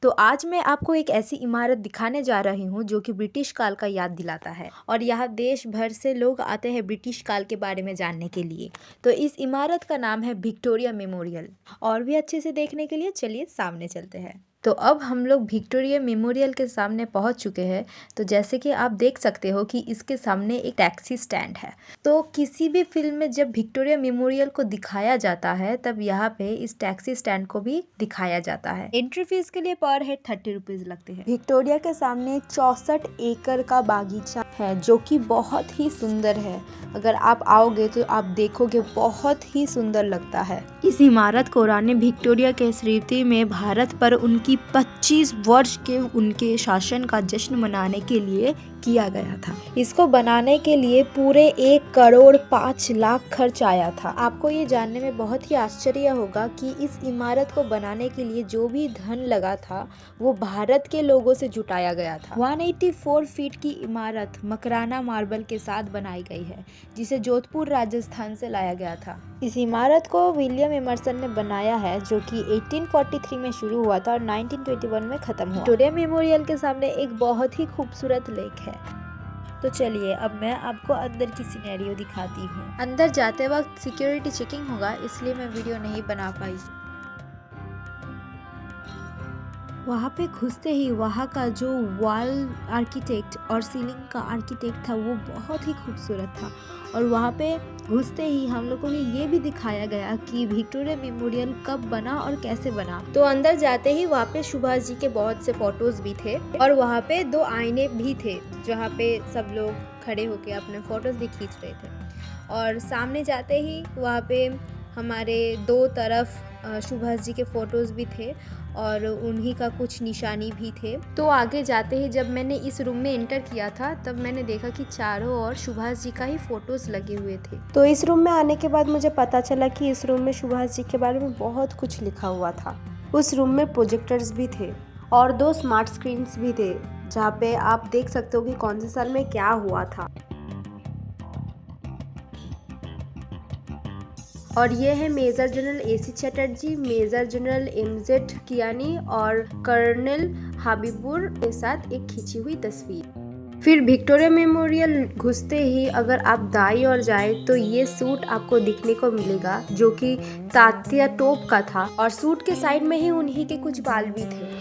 तो आज मैं आपको एक ऐसी इमारत दिखाने जा रही हूँ जो कि ब्रिटिश काल का याद दिलाता है और यहाँ देश भर से लोग आते हैं ब्रिटिश काल के बारे में जानने के लिए। तो इस इमारत का नाम है विक्टोरिया मेमोरियल। और भी अच्छे से देखने के लिए चलिए सामने चलते हैं। तो अब हम लोग विक्टोरिया मेमोरियल के सामने पहुंच चुके हैं। तो जैसे कि आप देख सकते हो कि इसके सामने एक टैक्सी स्टैंड है। तो किसी भी फिल्म में जब विक्टोरिया मेमोरियल को दिखाया जाता है तब यहाँ पे इस टैक्सी स्टैंड को भी दिखाया जाता है। एंट्री फीस के लिए पर हेड 30 रुपीज लगते हैं। विक्टोरिया के सामने 64 एकड़ का बागीचा है जो कि बहुत ही सुंदर है। अगर आप आओगे तो आप देखोगे बहुत ही सुंदर लगता है। इस इमारत को रानी विक्टोरिया के स्मृति में भारत पर उनकी 25 वर्ष के उनके शासन का जश्न मनाने के लिए किया गया था। इसको बनाने के लिए पूरे 1 करोड़ 5 लाख खर्च आया था। आपको ये जानने में बहुत ही आश्चर्य होगा कि इस इमारत को बनाने के लिए जो भी धन लगा था वो भारत के लोगों से जुटाया गया था। 184 फीट की इमारत मकराना मार्बल के साथ बनाई गई है जिसे जोधपुर राजस्थान से लाया गया था। इस इमारत को विलियम एमर्सन ने बनाया है जो कि 1843 में शुरू हुआ था और 1921 में खत्म हुआ। विक्टोरिया मेमोरियल के सामने एक बहुत ही खूबसूरत लेक है। तो चलिए अब मैं आपको अंदर की सिनेरियो दिखाती हूँ। अंदर जाते वक्त सिक्योरिटी चेकिंग होगा इसलिए मैं वीडियो नहीं बना पाई। वहाँ पे घुसते ही वहाँ का जो वॉल आर्किटेक्ट और सीलिंग का आर्किटेक्ट था वो बहुत ही खूबसूरत था। और वहाँ पे घुसते ही हम लोगों को ये भी दिखाया गया कि विक्टोरिया मेमोरियल कब बना और कैसे बना। तो अंदर जाते ही वहाँ पे सुभाष जी के बहुत से फोटोज भी थे और वहाँ पे 2 आईने भी थे जहाँ पे सब लोग खड़े होके अपने फोटोज भी खींच रहे थे। और सामने जाते ही वहाँ पे हमारे 2 तरफ सुभाष जी के फोटोज भी थे और उन्हीं का कुछ निशानी भी थे। तो आगे जाते ही जब मैंने इस रूम में एंटर किया था तब मैंने देखा कि चारों ओर सुभाष जी का ही फोटोज लगे हुए थे। तो इस रूम में आने के बाद मुझे पता चला कि इस रूम में सुभाष जी के बारे में बहुत कुछ लिखा हुआ था। उस रूम में प्रोजेक्टर्स भी थे और 2 स्मार्ट स्क्रीन्स भी थे जहाँ पे आप देख सकते हो कि कौन से साल में क्या हुआ था। और ये है major general AC Chatterjee, major general MZ Kiyani और कर्नल हबीबुर के साथ एक खींची हुई तस्वीर। फिर विक्टोरिया मेमोरियल घुसते ही अगर आप दाईं ओर जाए तो ये सूट आपको दिखने को मिलेगा जो कि तात्या टोप का था और सूट के साइड में ही उन्हीं के कुछ बाल भी थे।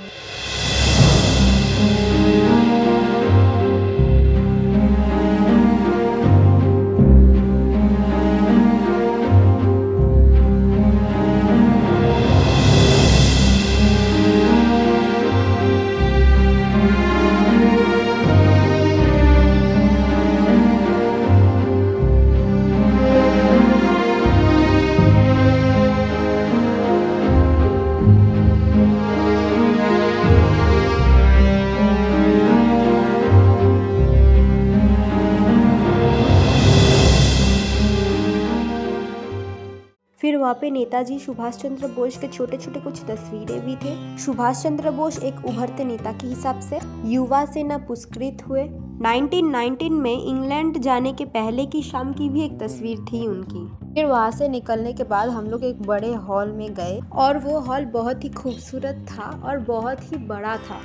फिर वहाँ पे नेताजी सुभाष चंद्र बोस के छोटे छोटे कुछ तस्वीरें भी थे। सुभाष चंद्र बोस एक उभरते नेता के हिसाब से युवा सेना पुरस्कृत हुए। 1919 में इंग्लैंड जाने के पहले की शाम की भी एक तस्वीर थी उनकी। फिर वहाँ से निकलने के बाद हम लोग एक बड़े हॉल में गए और वो हॉल बहुत ही खूबसूरत था और बहुत ही बड़ा था।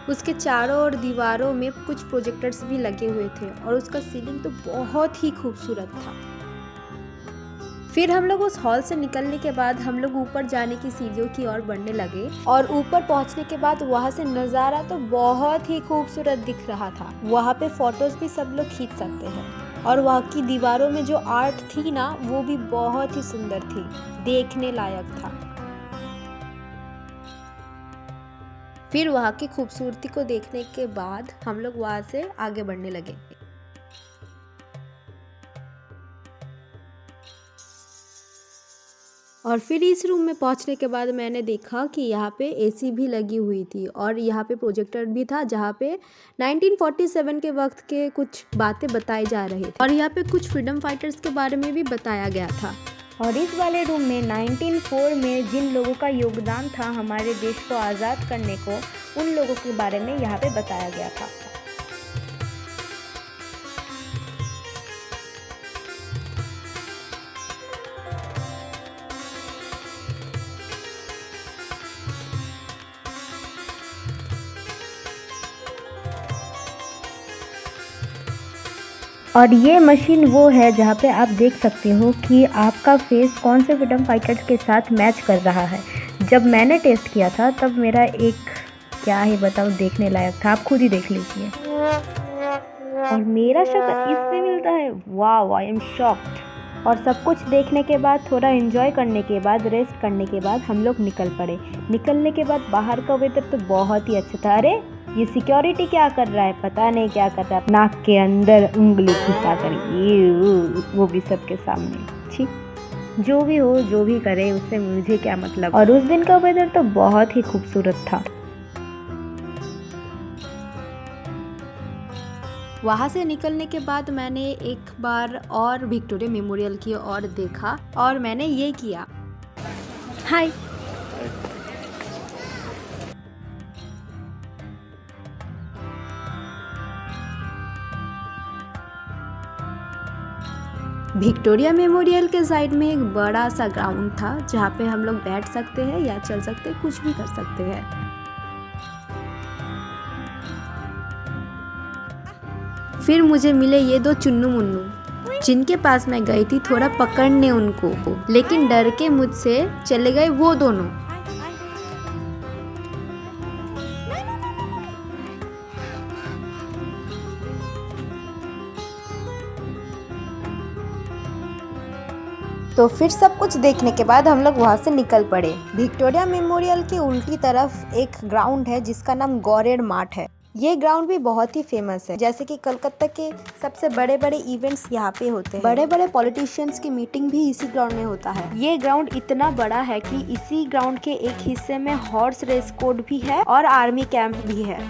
उसके चारों ओर दीवारों में कुछ प्रोजेक्टर्स भी लगे हुए थे और उसका सीलिंग तो बहुत ही खूबसूरत था। फिर हम लोग उस हॉल से निकलने के बाद हम लोग ऊपर जाने की सीढ़ियों की ओर बढ़ने लगे और ऊपर पहुंचने के बाद वहां से नज़ारा तो बहुत ही खूबसूरत दिख रहा था। वहां पे फोटोज भी सब लोग खींच सकते हैं और वहां की दीवारों में जो आर्ट थी ना वो भी बहुत ही सुंदर थी, देखने लायक था। फिर वहां की खूबसूरती को देखने के बाद हम लोग वहां से आगे बढ़ने लगे। और फिर इस रूम में पहुंचने के बाद मैंने देखा कि यहाँ पे AC भी लगी हुई थी और यहाँ पे प्रोजेक्टर भी था जहाँ पे 1947 के वक्त के कुछ बातें बताई जा रही थी और यहाँ पे कुछ फ्रीडम फाइटर्स के बारे में भी बताया गया था। और इस वाले रूम में 1904 में जिन लोगों का योगदान था हमारे देश को आज़ाद करने को, उन लोगों के बारे में यहाँ पे बताया गया था। और ये मशीन वो है जहाँ पे आप देख सकते हो कि आपका फेस कौन से फ्रीडम फाइटर्स के साथ मैच कर रहा है। जब मैंने टेस्ट किया था तब मेरा एक क्या ही बताओ देखने लायक था, आप खुद ही देख लीजिए। और मेरा शक्ल इससे मिलता है, वाह आई एम शॉक्ड। और सब कुछ देखने के बाद, थोड़ा एंजॉय करने के बाद, रेस्ट करने के बाद हम लोग निकल पड़े। निकलने के बाद बाहर का वेदर तो बहुत ही अच्छा था। अरे ये सिक्योरिटी क्या कर रहा है, पता नहीं क्या कर रहा है, नाक के अंदर उंगली घुसा कर, ये वो भी सबके सामने। छी, जो भी हो जो भी करे उससे मुझे क्या मतलब। और उस दिन का वेदर तो बहुत ही खूबसूरत था। वहाँ से निकलने के बाद मैंने एक बार और विक्टोरिया मेमोरियल की ओर देखा और मैंने ये किया, हाय। विक्टोरिया मेमोरियल के साइड में एक बड़ा सा ग्राउंड था जहाँ पे हम लोग बैठ सकते हैं या चल सकते हैं, कुछ भी कर सकते हैं। फिर मुझे मिले ये दो चुन्नू मुन्नू, जिनके पास मैं गई थी थोड़ा पकड़ने उनको, लेकिन डर के मुझसे चले गए वो दोनों। तो फिर सब कुछ देखने के बाद हम लोग वहाँ से निकल पड़े। विक्टोरिया मेमोरियल के उल्टी तरफ एक ग्राउंड है जिसका नाम गौरेड मार्ट है। ये ग्राउंड भी बहुत ही फेमस है, जैसे कि कलकत्ता के सबसे बड़े बड़े इवेंट्स यहाँ पे होते हैं। बड़े बड़े पॉलिटिशियंस की मीटिंग भी इसी ग्राउंड में होता है। ये ग्राउंड इतना बड़ा है कि इसी ग्राउंड के एक हिस्से में हॉर्स रेस कोर्ट भी है और आर्मी कैंप भी है।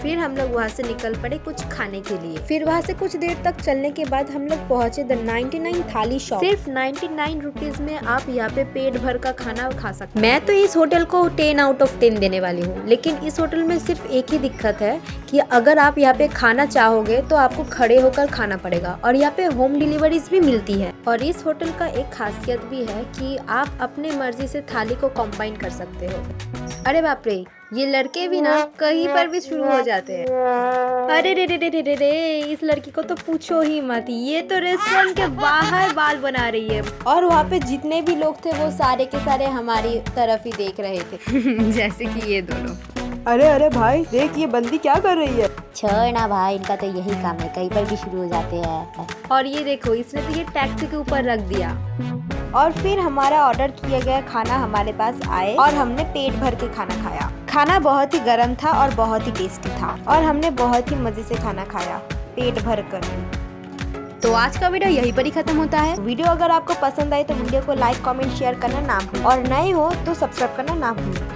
फिर हम लोग वहाँ से निकल पड़े कुछ खाने के लिए। फिर वहाँ से कुछ देर तक चलने के बाद हम लोग पहुँचे द 99 थाली शॉप। सिर्फ 99 रुपीज में आप यहाँ पे पेट भर का खाना खा सकते हैं। मैं तो इस होटल को 10 आउट ऑफ 10 देने वाली हूँ, लेकिन इस होटल में सिर्फ एक ही दिक्कत है कि अगर आप यहाँ पे खाना चाहोगे तो आपको खड़े होकर खाना पड़ेगा, और यहाँ पे होम डिलीवरीज भी मिलती है। और इस होटल का एक खासियत भी है कि आप अपने मर्जी से थाली को कंबाइन कर सकते हो। अरे बाप रे, ये लड़के भी ना कहीं पर भी शुरू हो जाते हैं। अरे रे रे रे रे रे रे, इस लड़की को तो पूछो ही मत, ये तो रेस्टोरेंट के बाहर बाल बना रही है। और वहाँ पे जितने भी लोग थे वो सारे के सारे हमारी तरफ ही देख रहे थे जैसे कि ये दोनों। अरे अरे भाई देख, ये बंदी क्या कर रही है। छोड़ ना भाई, इनका तो यही काम है, कहीं पर भी शुरू हो जाते हैं। और ये देखो, इसने तो ये टैक्सी के ऊपर रख दिया। और फिर हमारा ऑर्डर किया गया खाना हमारे पास आए और हमने पेट भर के खाना खाया। खाना बहुत ही गर्म था और बहुत ही टेस्टी था, और हमने बहुत ही मजे से खाना खाया पेट भर कर। तो आज का वीडियो यहीं पर ही खत्म होता है। वीडियो अगर आपको पसंद आए तो वीडियो को लाइक, कमेंट, शेयर करना ना भूलें, और नए हो तो सब्सक्राइब करना ना भूलें।